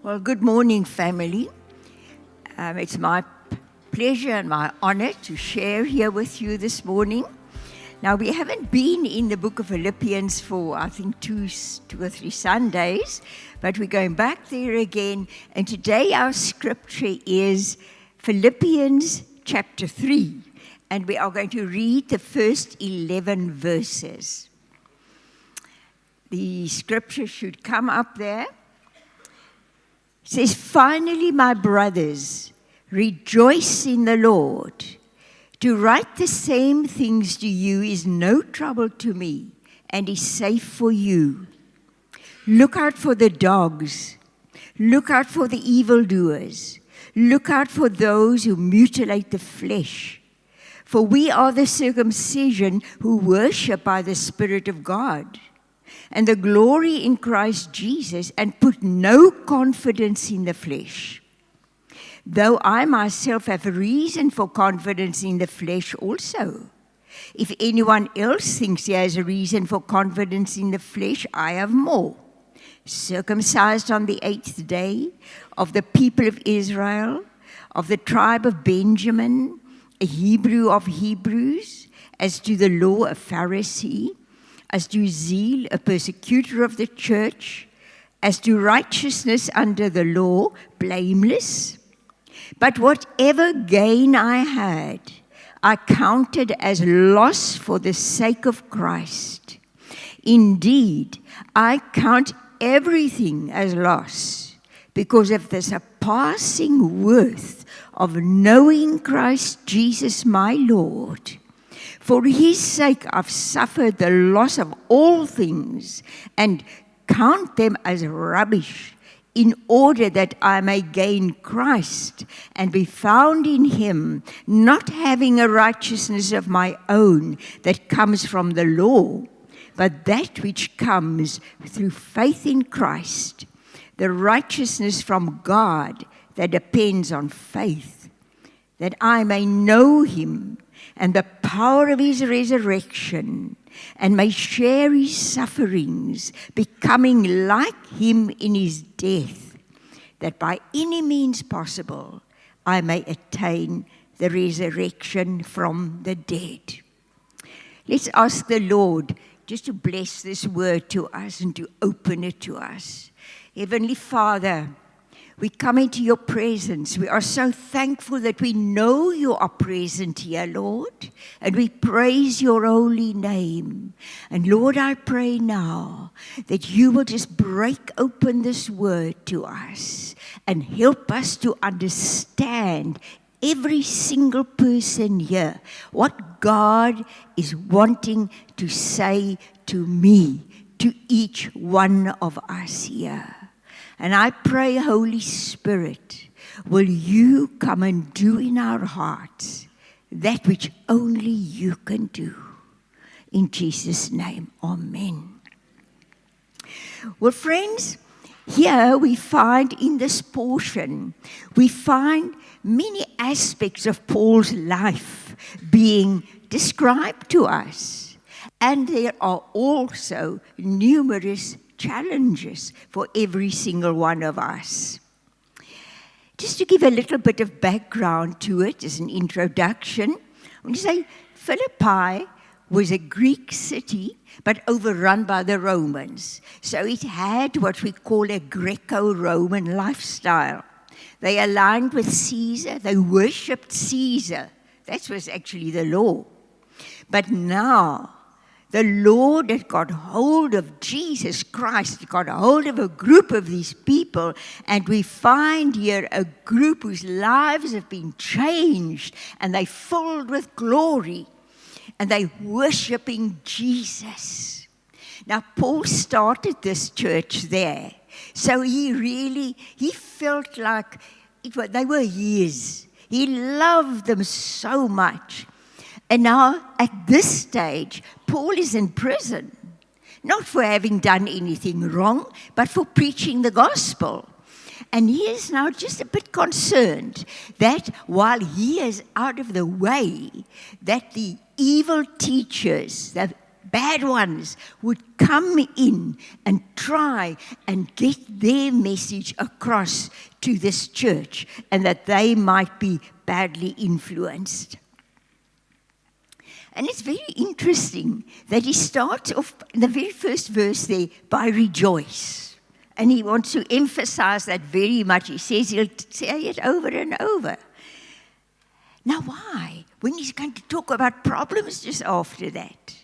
Well, good morning, family. It's my pleasure and my honor to share here with you this morning. Now, we haven't been in the book of Philippians for, I think, two or three Sundays, but we're going back there again. And today our scripture is Philippians chapter 3, and we are going to read the first 11 verses. The scripture should come up there. It says, "Finally, my brothers, rejoice in the Lord. To write the same things to you is no trouble to me and is safe for you. Look out for the dogs. Look out for the evildoers. Look out for those who mutilate the flesh. For we are the circumcision who worship by the Spirit of God, and the glory in Christ Jesus, and put no confidence in the flesh. Though I myself have a reason for confidence in the flesh also. If anyone else thinks he has a reason for confidence in the flesh, I have more. Circumcised on the 8th day, of the people of Israel, of the tribe of Benjamin, a Hebrew of Hebrews, as to the law a Pharisee, as to zeal a persecutor of the church, as to righteousness under the law, blameless. But whatever gain I had, I counted as loss for the sake of Christ. Indeed, I count everything as loss because of the surpassing worth of knowing Christ Jesus my Lord. For his sake I've suffered the loss of all things and count them as rubbish, in order that I may gain Christ and be found in him, not having a righteousness of my own that comes from the law, but that which comes through faith in Christ, the righteousness from God that depends on faith, that I may know him and the power of his resurrection, and may share his sufferings, becoming like him in his death, that by any means possible I may attain the resurrection from the dead." Let's ask the Lord just to bless this word to us and to open it to us. Heavenly Father, we come into your presence. We are so thankful that we know you are present here, Lord, and we praise your holy name. And Lord, I pray now that you will just break open this word to us and help us to understand, every single person here, what God is wanting to say to me, to each one of us here. And I pray, Holy Spirit, will you come and do in our hearts that which only you can do. In Jesus' name, amen. Well, friends, here we find in this portion, we find many aspects of Paul's life being described to us. And there are also numerous challenges for every single one of us. Just to give a little bit of background to it as an introduction, I want to say Philippi was a Greek city, but overrun by the Romans. So it had what we call a Greco-Roman lifestyle. They aligned with Caesar, they worshipped Caesar. That was actually the law. But now, the Lord had got hold of Jesus Christ, got hold of a group of these people, and we find here a group whose lives have been changed, and they're filled with glory, and they're worshiping Jesus. Now, Paul started this church there, so he felt like they were his. He loved them so much. And now, at this stage, Paul is in prison, not for having done anything wrong, but for preaching the gospel. And he is now just a bit concerned that while he is out of the way, that the evil teachers, bad ones, would come in and try and get their message across to this church, and that they might be badly influenced. And it's very interesting that he starts off in the very first verse there by rejoice. And he wants to emphasize that very much. He says he'll say it over and over. Now why? When he's going to talk about problems just after that.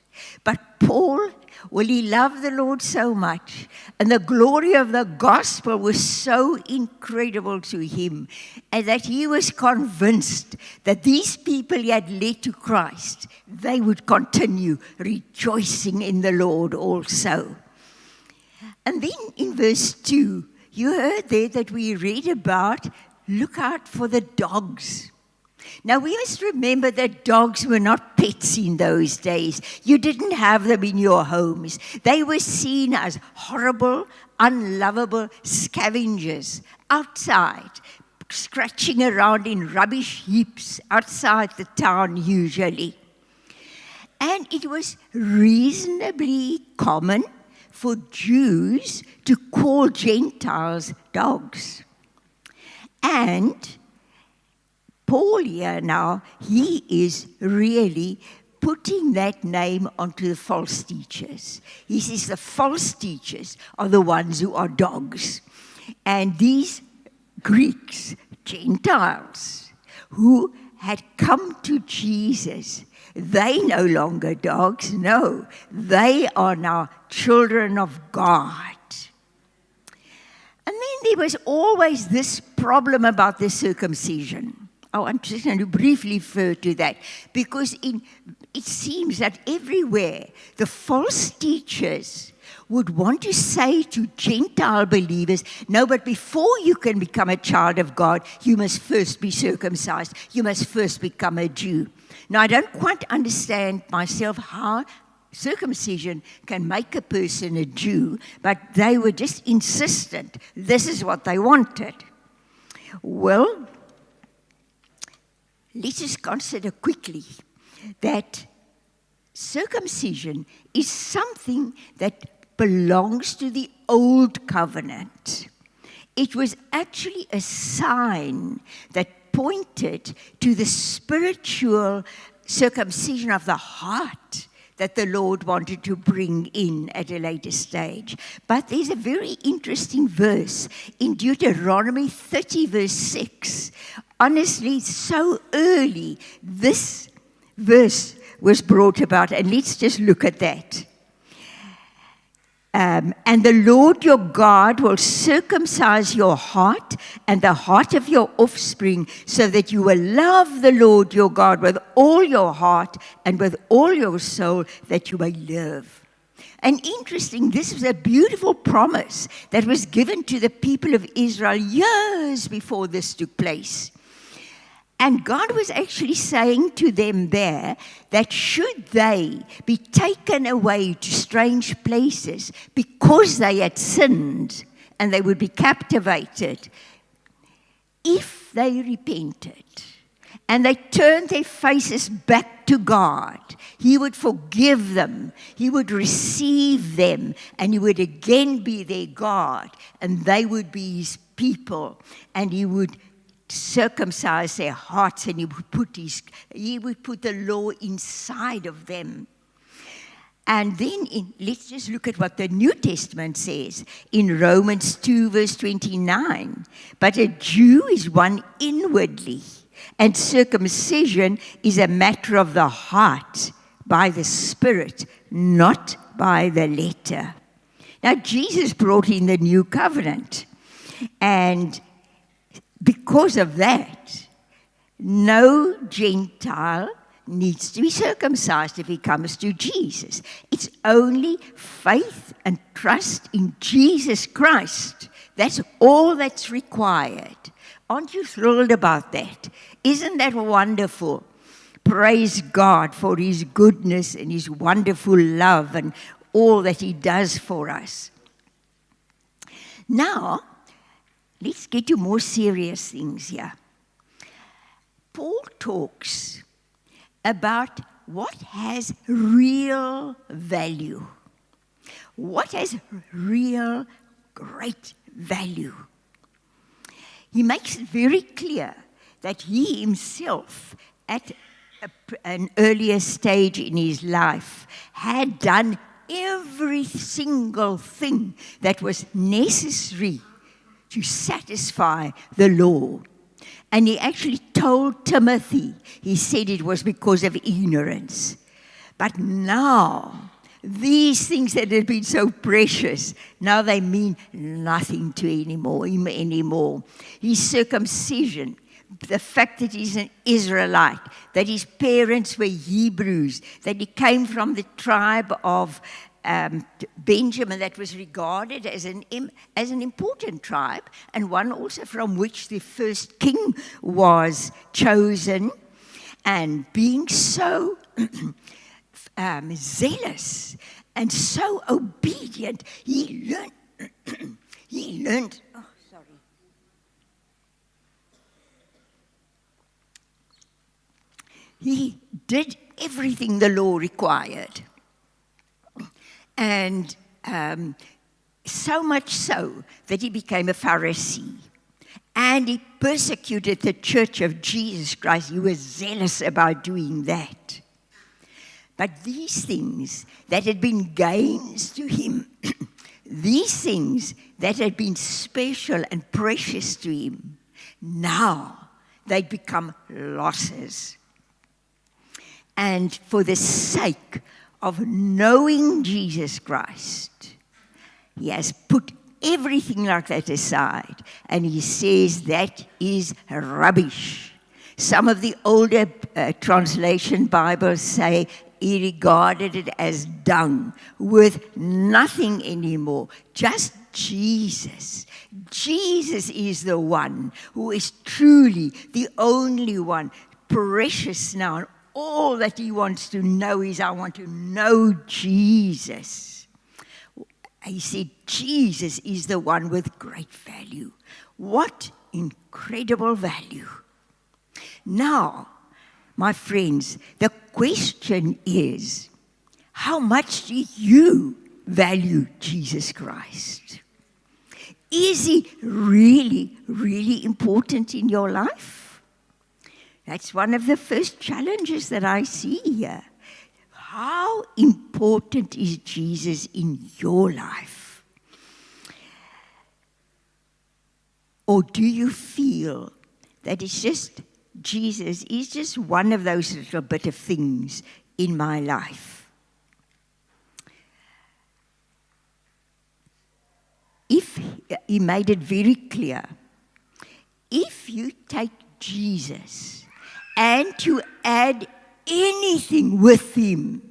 But Paul, well, he loved the Lord so much, and the glory of the gospel was so incredible to him, and that he was convinced that these people he had led to Christ, they would continue rejoicing in the Lord also. And then in verse 2, you heard there that we read about, look out for the dogs. Now, we must remember that dogs were not pets in those days. You didn't have them in your homes. They were seen as horrible, unlovable scavengers outside, scratching around in rubbish heaps outside the town usually. And it was reasonably common for Jews to call Gentiles dogs. And Paul here now, he is really putting that name onto the false teachers. He says the false teachers are the ones who are dogs. And these Greeks, Gentiles, who had come to Jesus, they no longer dogs, no, they are now children of God. And then there was always this problem about the circumcision. I'm just going to briefly refer to that, because it seems that everywhere the false teachers would want to say to Gentile believers, no, but before you can become a child of God, you must first be circumcised. You must first become a Jew. Now, I don't quite understand myself how circumcision can make a person a Jew, but they were just insistent. This is what they wanted. Well, let's just consider quickly that circumcision is something that belongs to the old covenant. It was actually a sign that pointed to the spiritual circumcision of the heart that the Lord wanted to bring in at a later stage. But there's a very interesting verse in Deuteronomy 30, verse 6. Honestly, so early, this verse was brought about, and let's just look at that. And the Lord your God will circumcise your heart and the heart of your offspring, so that you will love the Lord your God with all your heart and with all your soul, that you may live. And interesting, this was a beautiful promise that was given to the people of Israel years before this took place. And God was actually saying to them there that should they be taken away to strange places because they had sinned and they would be captivated, if they repented and they turned their faces back to God, He would forgive them, He would receive them, and He would again be their God, and they would be His people, and He would circumcise their hearts, and He would put the law inside of them. And then let's just look at what the New Testament says in Romans 2, verse 29. But a Jew is one inwardly, and circumcision is a matter of the heart, by the Spirit, not by the letter. Now, Jesus brought in the new covenant, and because of that, no Gentile needs to be circumcised if he comes to Jesus. It's only faith and trust in Jesus Christ. That's all that's required. Aren't you thrilled about that? Isn't that wonderful? Praise God for His goodness and His wonderful love and all that He does for us. Now, let's get to more serious things here. Paul talks about what has real value? What has real great value? He makes it very clear that he himself, at an earlier stage in his life, had done every single thing that was necessary to satisfy the law. And he actually told Timothy, he said it was because of ignorance. But now, these things that had been so precious, now they mean nothing to him anymore. His circumcision, the fact that he's an Israelite, that his parents were Hebrews, that he came from the tribe of Benjamin, that was regarded as an important tribe, and one also from which the first king was chosen, and being so zealous and so obedient, he learned. Oh, sorry. He did everything the law required. And so much so that he became a Pharisee. And he persecuted the church of Jesus Christ. He was zealous about doing that. But these things that had been gains to him, these things that had been special and precious to him, now they'd become losses. And for the sake of knowing Jesus Christ, he has put everything like that aside, and he says that is rubbish. Some of the older translation Bibles say he regarded it as dung, worth nothing anymore, just Jesus. Jesus is the one who is truly the only one, precious now. All that he wants to know is, I want to know Jesus. He said, Jesus is the one with great value. What incredible value. Now, my friends, the question is, how much do you value Jesus Christ? Is he really, really important in your life? That's one of the first challenges that I see here. How important is Jesus in your life? Or do you feel that it's just Jesus is just one of those little bit of things in my life? If he made it very clear, if you take Jesus and to add anything with him,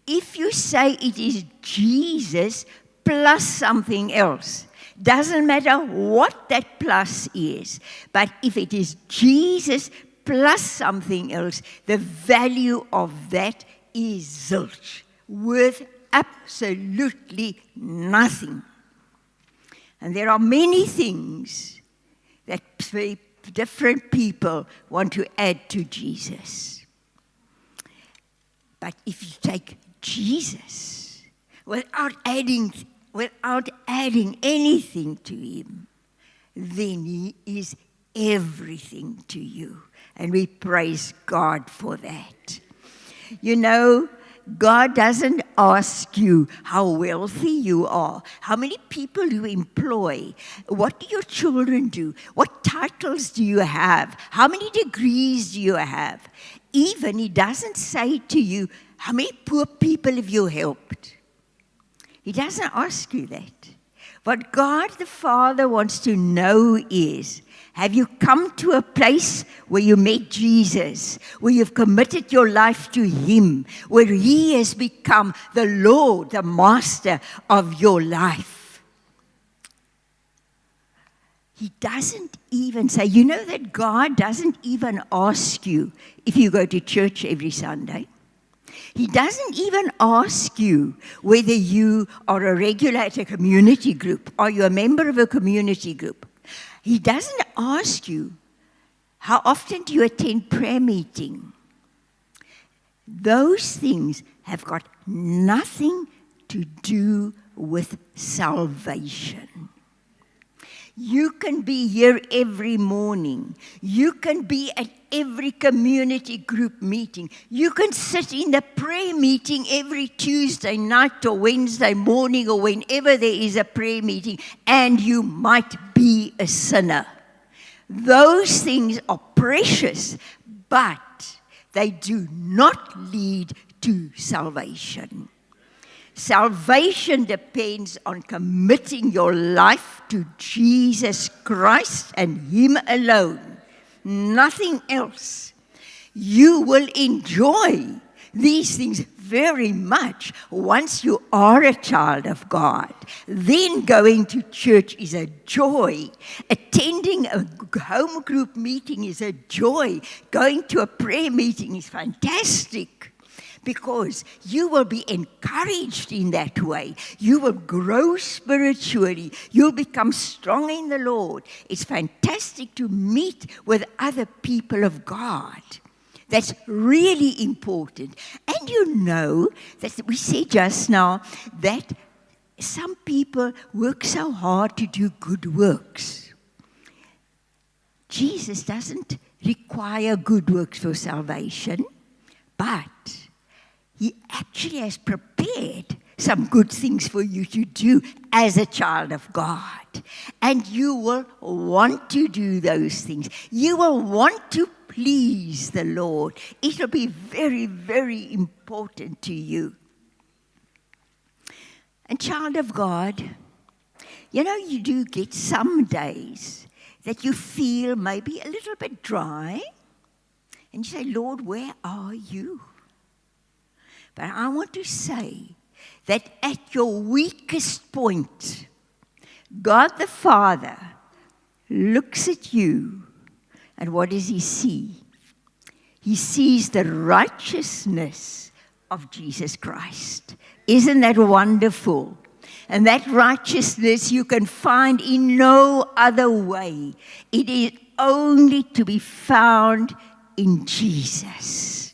if you say it is Jesus plus something else, doesn't matter what that plus is, but if it is Jesus plus something else, the value of that is zilch, worth absolutely nothing. And there are many things that different people want to add to Jesus. But if you take Jesus without adding anything to him, then he is everything to you. And we praise God for that. You know, God doesn't ask you how wealthy you are, how many people you employ, what do your children do, what titles do you have, how many degrees do you have. Even he doesn't say to you, how many poor people have you helped. He doesn't ask you that. What God the Father wants to know is, have you come to a place where you met Jesus, where you've committed your life to him, where he has become the Lord, the master of your life? He doesn't even say, you know that God doesn't even ask you if you go to church every Sunday. He doesn't even ask you whether you are a regular at a community group. Are you a member of a community group? He doesn't ask you, how often do you attend prayer meeting? those things have got nothing to do with salvation. You can be here every morning. You can be at every community group meeting. You can sit in the prayer meeting every Tuesday night or Wednesday morning or whenever there is a prayer meeting, and you might be a sinner. Those things are precious, but they do not lead to salvation. Salvation depends on committing your life to Jesus Christ and Him alone, nothing else. You will enjoy these things very much once you are a child of God. Then going to church is a joy. Attending a home group meeting is a joy. Going to a prayer meeting is fantastic, because you will be encouraged in that way. You will grow spiritually. You'll become strong in the Lord. It's fantastic to meet with other people of God. That's really important. And you know that we said just now that some people work so hard to do good works. Jesus doesn't require good works for salvation, but He actually has prepared some good things for you to do as a child of God. And you will want to do those things. You will want to please the Lord. It will be very, very important to you. And child of God, you know, you do get some days that you feel maybe a little bit dry. And you say, Lord, where are you? But I want to say that at your weakest point, God the Father looks at you, and what does He see? He sees the righteousness of Jesus Christ. Isn't that wonderful? And that righteousness you can find in no other way. It is only to be found in Jesus.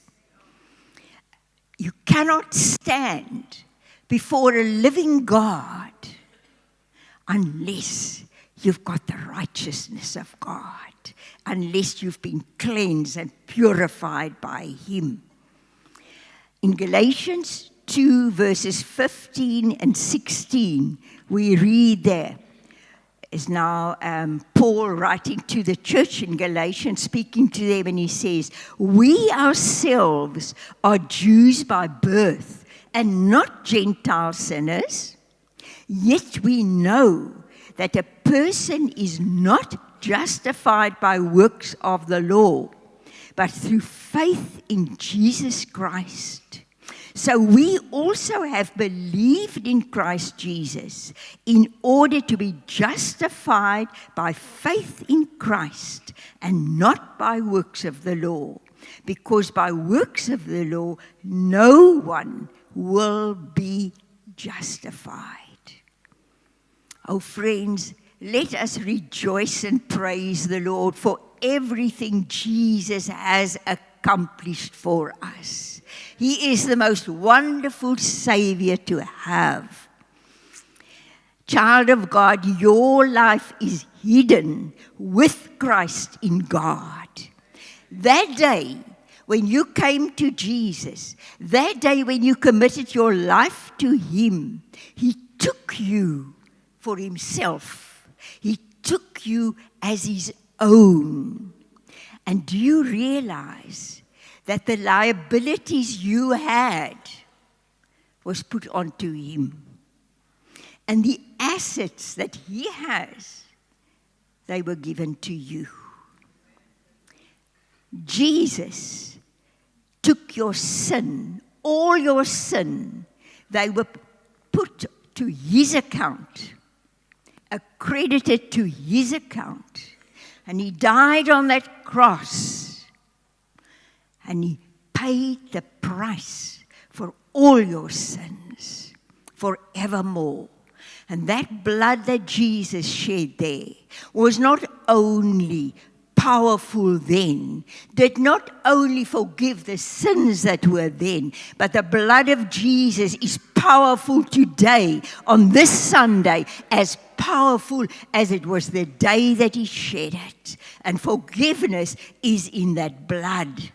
You cannot stand before a living God unless you've got the righteousness of God, unless you've been cleansed and purified by Him. In Galatians 2, verses 15 and 16, we read there, is now Paul writing to the church in Galatians, speaking to them, and he says, we ourselves are Jews by birth and not Gentile sinners, yet we know that a person is not justified by works of the law, but through faith in Jesus Christ. So we also have believed in Christ Jesus in order to be justified by faith in Christ and not by works of the law, because by works of the law no one will be justified. Oh friends, let us rejoice and praise the Lord for everything Jesus has accomplished for us. He is the most wonderful Savior to have. Child of God, your life is hidden with Christ in God. That day when you came to Jesus, that day when you committed your life to Him, He took you for Himself. He took you as His own. And do you realize that the liabilities you had was put onto Him? And the assets that He has, they were given to you. Jesus took your sin, all your sin, they were put to His account, accredited to His account. And He died on that cross. And He paid the price for all your sins forevermore. And that blood that Jesus shed there was not only powerful then, did not only forgive the sins that were then, but the blood of Jesus is powerful today, on this Sunday, as powerful as it was the day that he shed it. And forgiveness is in that blood.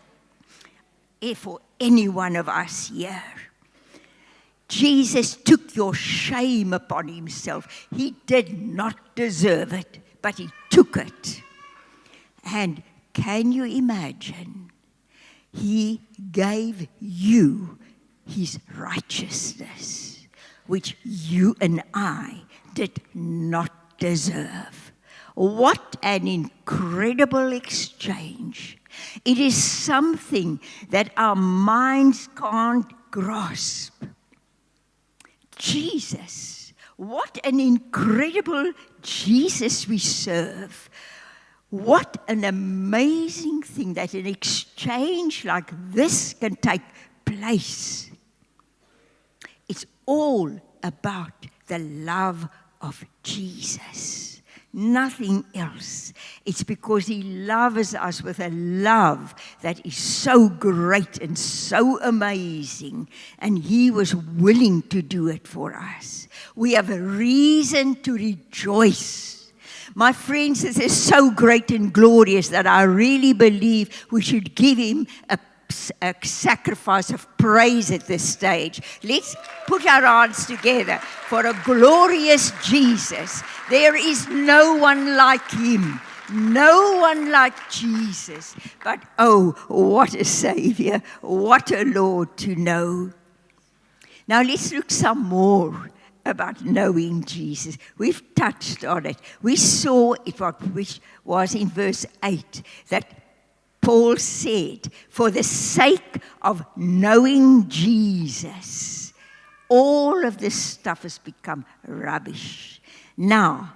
For any one of us here. Jesus took your shame upon himself. He did not deserve it, but he took it. And can you imagine? He gave you his righteousness, which you and I did not deserve. What an incredible exchange. It is something that our minds can't grasp. Jesus, what an incredible Jesus we serve. What an amazing thing that an exchange like this can take place. It's all about the love of Jesus. Nothing else. It's because he loves us with a love that is so great and so amazing, and he was willing to do it for us. We have a reason to rejoice. My friends, this is so great and glorious that I really believe we should give him a sacrifice of praise at this stage. Let's put our hands together for a glorious Jesus. There is no one like him, no one like Jesus. But oh, what a Savior, what a Lord to know. Now let's look some more about knowing Jesus. We've touched on it. We saw it, which was in verse 8, that Paul said, for the sake of knowing Jesus, all of this stuff has become rubbish. Now,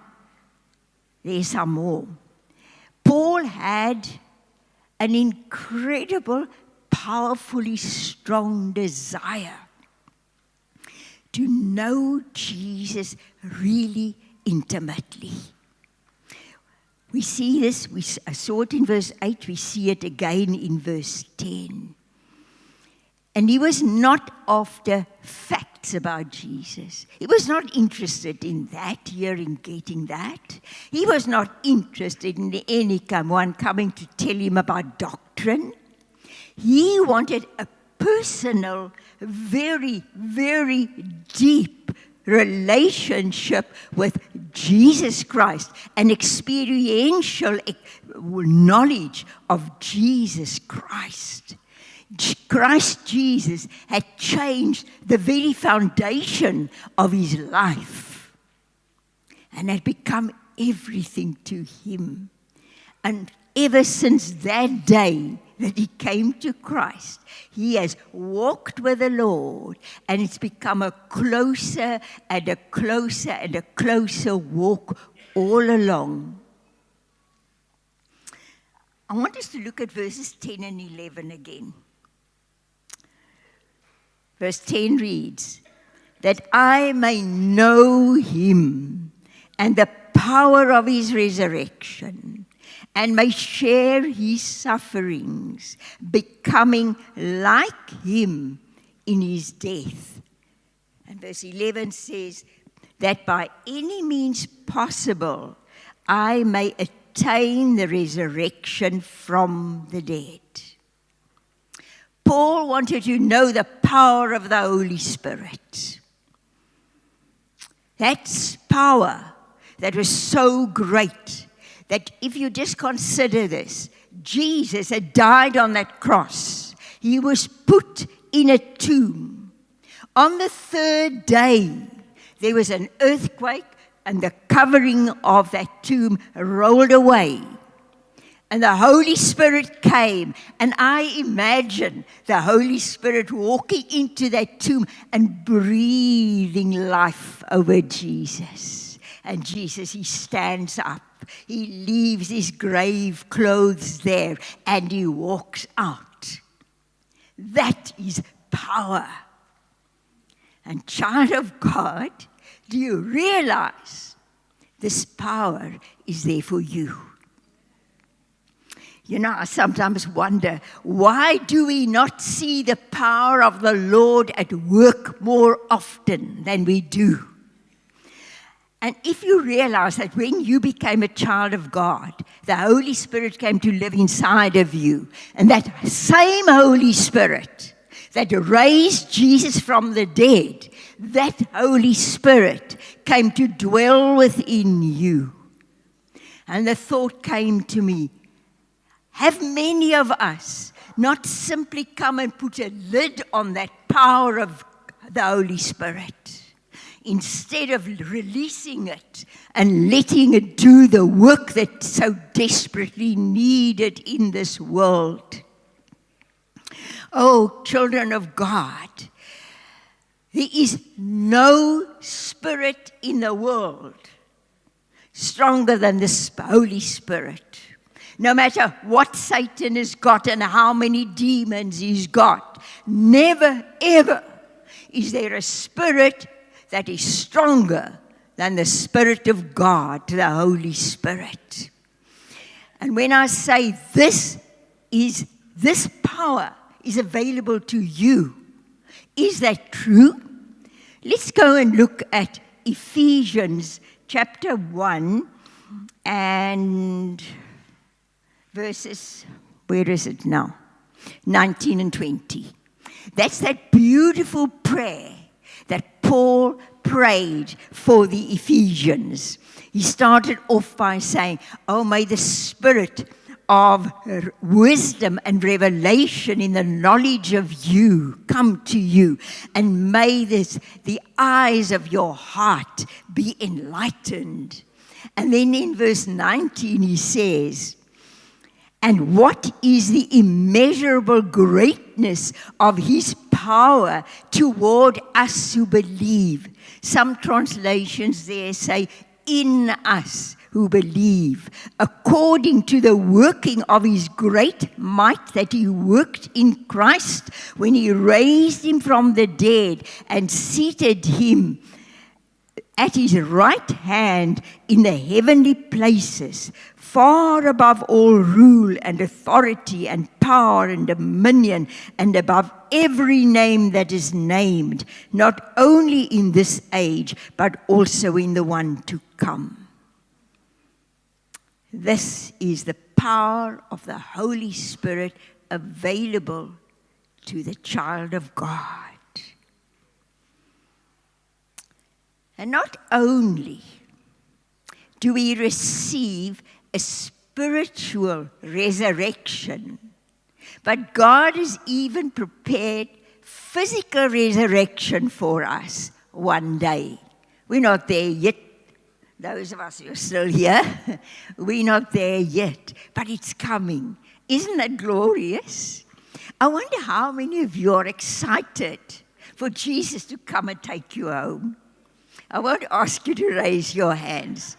there's some more. Paul had an incredible, powerfully strong desire to know Jesus really intimately. We see this, I saw it in verse 8, we see it again in verse 10. And he was not after facts about Jesus. He was not interested in that, hearing, getting that. He was not interested in anyone coming to tell him about doctrine. He wanted a personal, very, very deep relationship with Jesus Christ, an experiential knowledge of Jesus Christ. Christ Jesus had changed the very foundation of his life and had become everything to him. And ever since that day that he came to Christ, he has walked with the Lord, and it's become a closer and a closer and a closer walk all along. I want us to look at verses 10 and 11 again. Verse 10 reads, that I may know him and the power of his resurrection, and may share his sufferings, becoming like him in his death. And verse 11 says, that by any means possible I may attain the resurrection from the dead. Paul wanted to know the power of the Holy Spirit. That's power that was so great that if you just consider this, Jesus had died on that cross. He was put in a tomb. On the third day, there was an earthquake, and the covering of that tomb rolled away. And the Holy Spirit came, and I imagine the Holy Spirit walking into that tomb and breathing life over Jesus. And Jesus, he stands up. He leaves his grave clothes there, and he walks out. That is power. And child of God, do you realize this power is there for you? You know, I sometimes wonder, why do we not see the power of the Lord at work more often than we do? And if you realize that when you became a child of God, the Holy Spirit came to live inside of you, and that same Holy Spirit that raised Jesus from the dead, that Holy Spirit came to dwell within you. And the thought came to me, have many of us not simply come and put a lid on that power of the Holy Spirit, instead of releasing it and letting it do the work that's so desperately needed in this world? Oh, children of God, there is no spirit in the world stronger than the Holy Spirit. No matter what Satan has got and how many demons he's got, never, ever is there a spirit that is stronger than the Spirit of God, the Holy Spirit. And when I say this power is available to you, is that true? Let's go and look at Ephesians chapter 1 and verses, where is it now? 19 and 20. That's that beautiful prayer that Paul prayed for the Ephesians. He started off by saying, oh, may the spirit of wisdom and revelation in the knowledge of you come to you, and may the eyes of your heart be enlightened. And then in verse 19 he says, and what is the immeasurable greatness of his power toward us who believe? Some translations there say, in us who believe, according to the working of his great might that he worked in Christ when he raised him from the dead and seated him at his right hand in the heavenly places, far above all rule and authority and power and dominion, and above every name that is named, not only in this age, but also in the one to come. This is the power of the Holy Spirit available to the child of God. And not only do we receive a spiritual resurrection, but God has even prepared physical resurrection for us one day. We're not there yet. Those of us who are still here, we're not there yet, but it's coming. Isn't that glorious? I wonder how many of you are excited for Jesus to come and take you home. I won't ask you to raise your hands,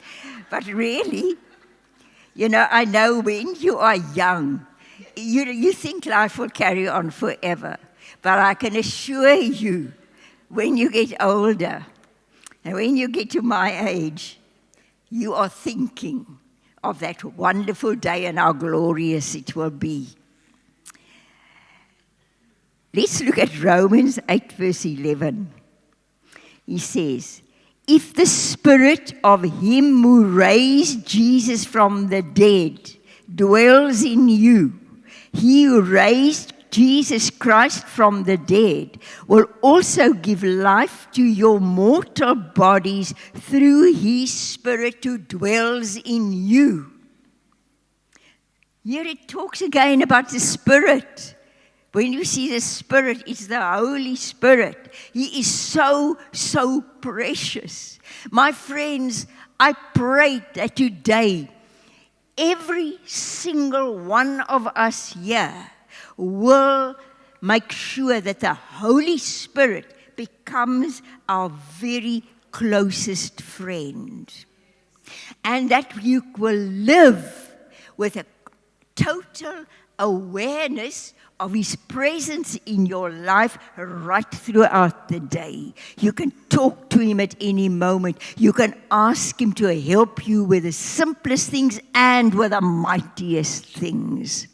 but really, you know, I know when you are young, you think life will carry on forever. But I can assure you, when you get older, and when you get to my age, you are thinking of that wonderful day and how glorious it will be. Let's look at Romans 8, verse 11. He says, if the spirit of him who raised Jesus from the dead dwells in you, he who raised Jesus Christ from the dead will also give life to your mortal bodies through his Spirit who dwells in you. Here it talks again about the Spirit. When you see the Spirit, it's the Holy Spirit. He is so, so precious. My friends, I pray that today, every single one of us here will make sure that the Holy Spirit becomes our very closest friend. And that you will live with a total, awareness of His presence in your life right throughout the day. You can talk to Him at any moment. You can ask Him to help you with the simplest things and with the mightiest things.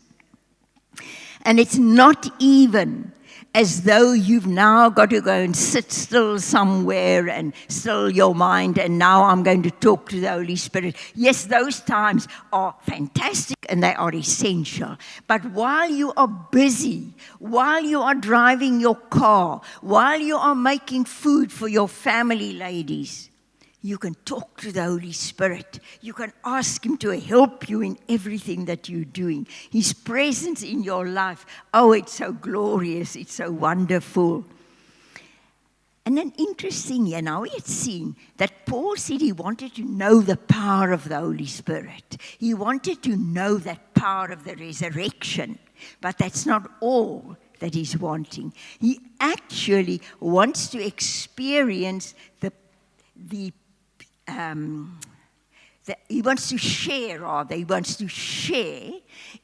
And it's not even as though you've now got to go and sit still somewhere and still your mind, and now I'm going to talk to the Holy Spirit. Yes, those times are fantastic and they are essential. But while you are busy, while you are driving your car, while you are making food for your family, ladies, you can talk to the Holy Spirit. You can ask Him to help you in everything that you're doing. His presence in your life, oh, it's so glorious. It's so wonderful. And then interesting, we had seen that Paul said he wanted to know the power of the Holy Spirit. He wanted to know that power of the resurrection. But that's not all that he's wanting. He actually wants to experience he wants to share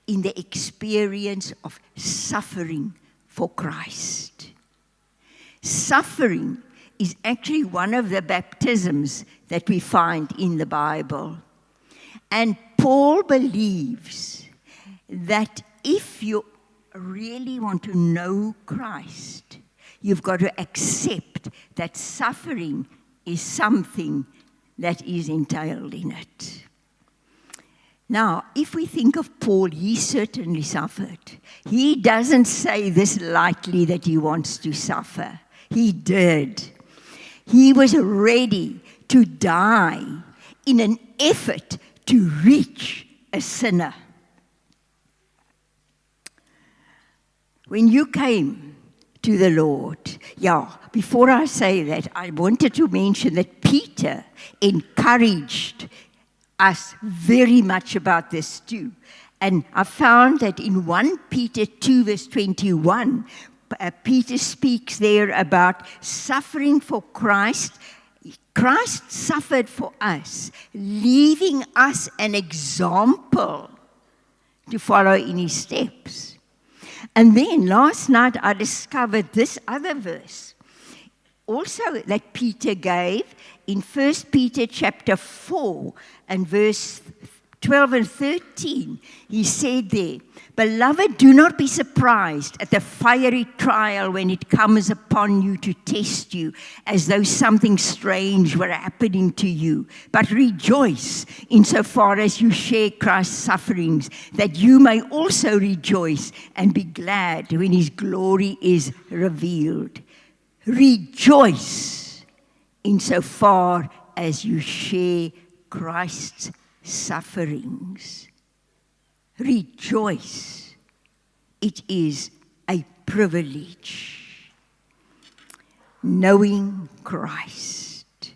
in the experience of suffering for Christ. Suffering is actually one of the baptisms that we find in the Bible. And Paul believes that if you really want to know Christ, you've got to accept that suffering is something that is entailed in it. Now, if we think of Paul, he certainly suffered. He doesn't say this lightly that he wants to suffer. He did. He was ready to die in an effort to reach a sinner. When you came to the Lord, before I say that, I wanted to mention that Peter encouraged us very much about this too. And I found that in 1 Peter 2 verse 21, Peter speaks there about suffering for Christ. Christ suffered for us, leaving us an example to follow in His steps. And then last night I discovered this other verse, also that Peter gave in 1 Peter chapter 4 and verse 12 and 13. He said there, "Beloved, do not be surprised at the fiery trial when it comes upon you to test you, as though something strange were happening to you. But rejoice insofar as you share Christ's sufferings, that you may also rejoice and be glad when His glory is revealed." Rejoice insofar as you share Christ's sufferings. Rejoice. It is a privilege. Knowing Christ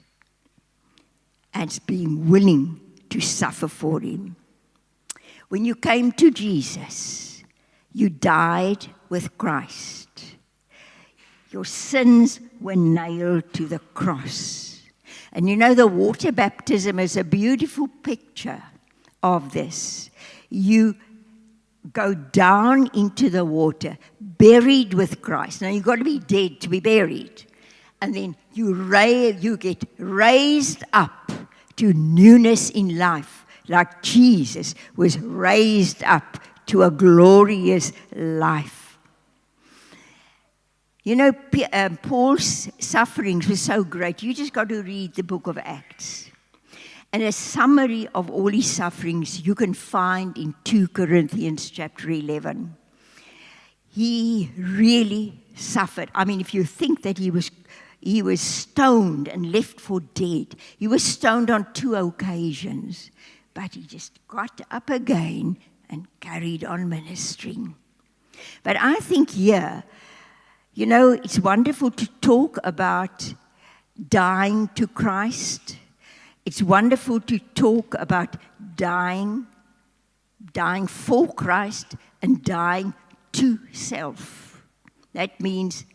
and being willing to suffer for Him. When you came to Jesus, you died with Christ. Your sins were nailed to the cross. And the water baptism is a beautiful picture of this. You go down into the water, buried with Christ. Now, you've got to be dead to be buried. And then you get raised up to newness in life, like Jesus was raised up to a glorious life. Paul's sufferings were so great. You just got to read the book of Acts. And a summary of all his sufferings you can find in 2 Corinthians chapter 11. He really suffered. I mean, if you think that he was stoned and left for dead. He was stoned on 2 occasions. But he just got up again and carried on ministering. But I think here, it's wonderful to talk about dying to Christ. It's wonderful to talk about dying for Christ and dying to self. That means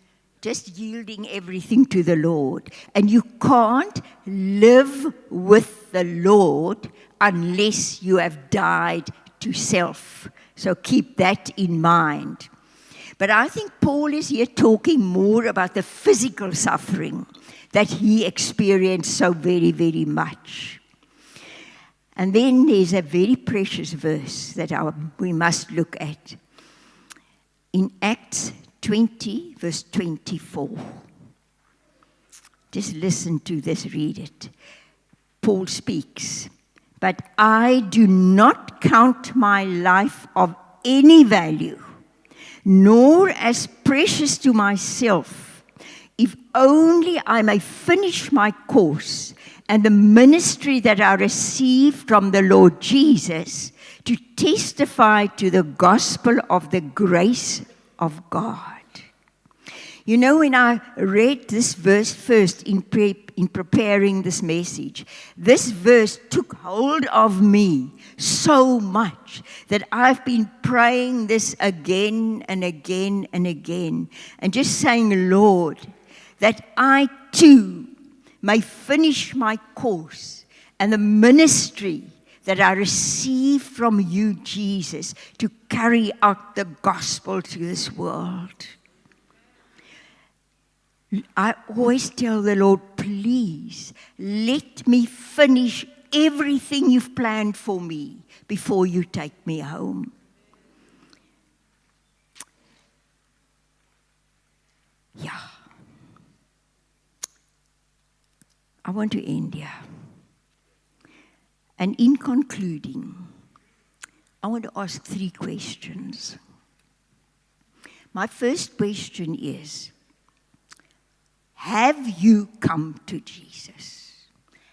just yielding everything to the Lord. And you can't live with the Lord unless you have died to self. So keep that in mind. But I think Paul is here talking more about the physical suffering that he experienced so very, very much. And then there's a very precious verse that we must look at. In Acts 20, verse 24. Just listen to this, read it. Paul speaks, "But I do not count my life of any value, nor as precious to myself, if only I may finish my course and the ministry that I received from the Lord Jesus to testify to the gospel of the grace of God." You know, when I read this verse first in preparing this message, this verse took hold of me so much that I've been praying this again and again and again, and just saying, Lord, that I too may finish my course and the ministry that I received from you, Jesus, to carry out the gospel to this world. I always tell the Lord, please, let me finish everything you've planned for me before you take me home. Yeah. I want to end here. And in concluding, I want to ask 3 questions. My first question is, have you come to Jesus?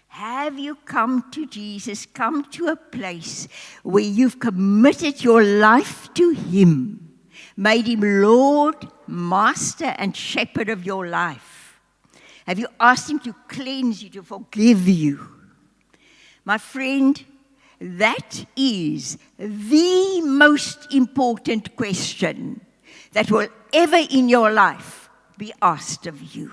Have you come to Jesus? Come to a place where you've committed your life to Him, made Him Lord, Master, and Shepherd of your life? Have you asked Him to cleanse you, to forgive you? My friend, that is the most important question that will ever in your life be asked of you.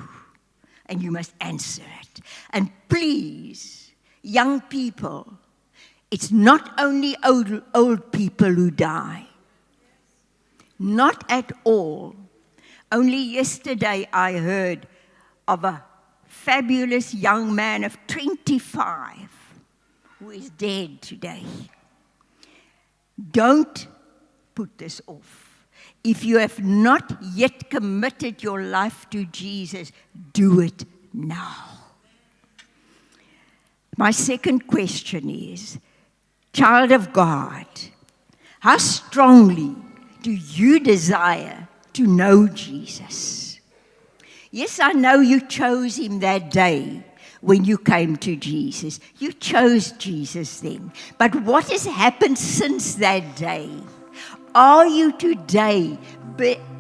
And you must answer it. And please, young people, it's not only old people who die. Not at all. Only yesterday I heard of a fabulous young man of 25 who is dead today. Don't put this off. If you have not yet committed your life to Jesus, do it now. My second question is, child of God, how strongly do you desire to know Jesus? Yes, I know you chose Him that day when you came to Jesus. You chose Jesus then. But what has happened since that day? Are you today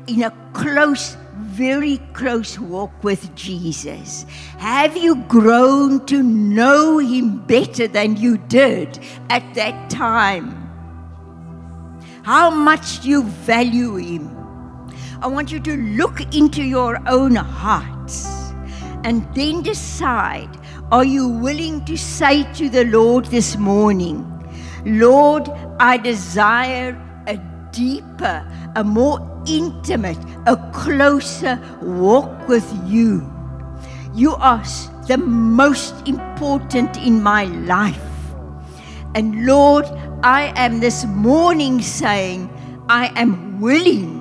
in a close, very close walk with Jesus? Have you grown to know Him better than you did at that time? How much do you value Him? I want you to look into your own hearts and then decide, are you willing to say to the Lord this morning, Lord, I desire a deeper, a more intimate, a closer walk with you. You are the most important in my life. And Lord, I am this morning saying, I am willing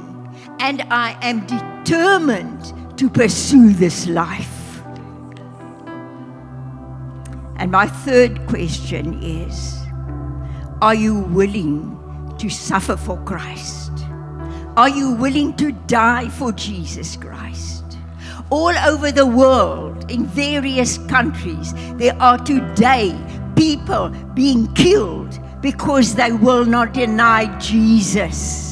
and I am determined to pursue this life. And my third question is, are you willing to suffer for Christ? Are you willing to die for Jesus Christ? All over the world, in various countries, there are today people being killed because they will not deny Jesus.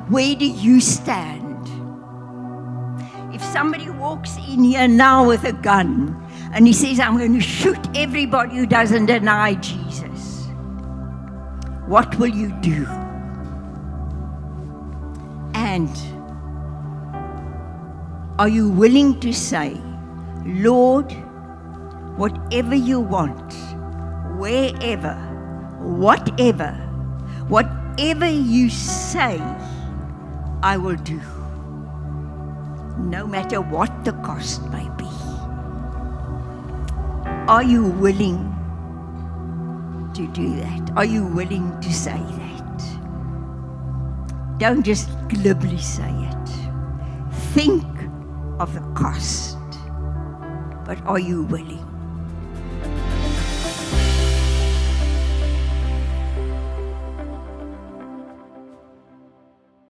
Where do you stand? If somebody walks in here now with a gun and he says, I'm going to shoot everybody who doesn't deny Jesus, what will you do? And are you willing to say, Lord, whatever you want, wherever, whatever you say, I will do, no matter what the cost may be. Are you willing to do that? Are you willing to say that? Don't just glibly say it. Think of the cost, but are you willing?